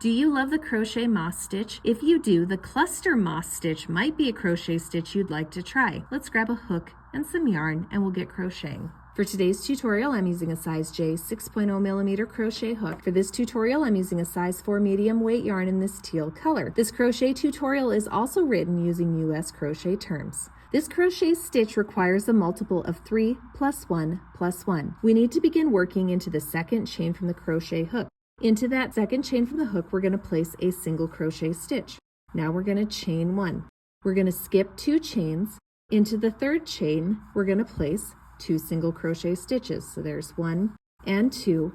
Do you love the crochet moss stitch? If you do, the cluster moss stitch might be a crochet stitch you'd like to try. Let's grab a hook and some yarn and we'll get crocheting. For today's tutorial, I'm using a size J 6.0 millimeter crochet hook. For this tutorial, I'm using a size 4 medium weight yarn in this teal color. This crochet tutorial is also written using US crochet terms. This crochet stitch requires a multiple of 3 plus 1 plus 1. We need to begin working into the second chain from the crochet hook. Into that second chain from the hook, we're going to place a single crochet stitch. Now we're going to chain 1. We're going to skip 2 chains. Into the third chain, we're going to place 2 single crochet stitches. So there's 1 and 2.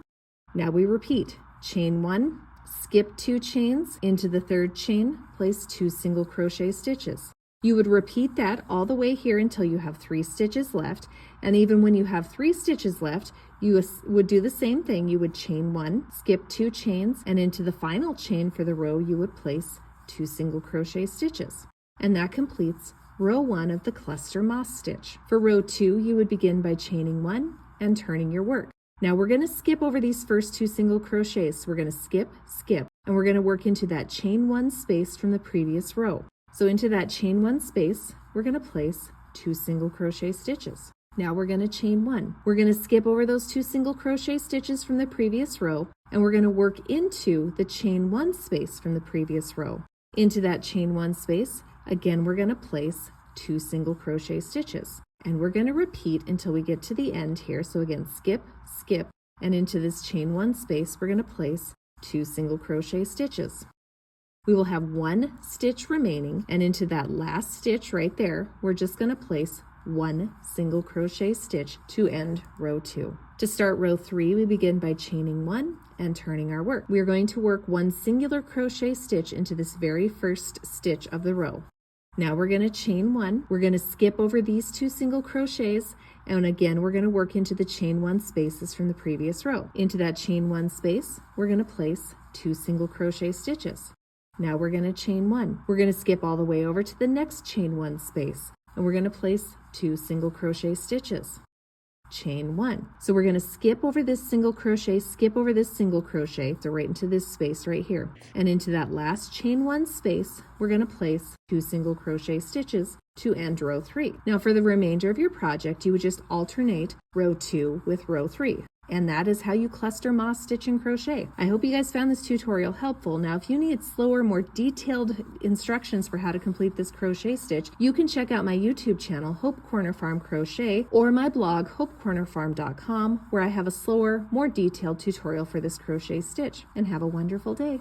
Now we repeat. Chain 1, skip 2 chains. Into the third chain, place 2 single crochet stitches. You would repeat that all the way here until you have 3 stitches left. And even when you have 3 stitches left, you would do the same thing. You would chain 1, skip 2 chains, and into the final chain for the row, you would place 2 single crochet stitches. And that completes row 1 of the cluster moss stitch. For row 2, you would begin by chaining 1 and turning your work. Now we're going to skip over these first 2 single crochets. So we're going to skip, skip, and we're going to work into that chain 1 space from the previous row. So into that chain 1 space, we're going to place 2 single crochet stitches. Now we're going to chain 1. We're going to skip over those 2 single crochet stitches from the previous row, and we're going to work into the chain 1 space from the previous row. Into that chain 1 space, again, we're going to place 2 single crochet stitches. And we're going to repeat until we get to the end here. So again, skip, skip, and into this chain 1 space, we're going to place 2 single crochet stitches. We will have 1 stitch remaining, and into that last stitch right there, we're just going to place 1 single crochet stitch to end row 2. To start row 3, we begin by chaining 1 and turning our work. We are going to work 1 singular crochet stitch into this very first stitch of the row. Now we're going to chain 1. We're going to skip over these 2 single crochets, and again we're going to work into the chain 1 spaces from the previous row. Into that chain 1 space, we're going to place 2 single crochet stitches. Now we're going to chain 1. We're going to skip all the way over to the next chain 1 space, and we're going to place 2 single crochet stitches. Chain 1. So we're going to skip over this single crochet, skip over this single crochet, so right into this space right here. And into that last chain 1 space, we're going to place 2 single crochet stitches to end row 3. Now for the remainder of your project, you would just alternate row 2 with row 3. And that is how you cluster moss stitch and crochet. I hope you guys found this tutorial helpful. Now, if you need slower, more detailed instructions for how to complete this crochet stitch, you can check out my YouTube channel, Hope Corner Farm Crochet, or my blog, hopecornerfarm.com, where I have a slower, more detailed tutorial for this crochet stitch. And have a wonderful day.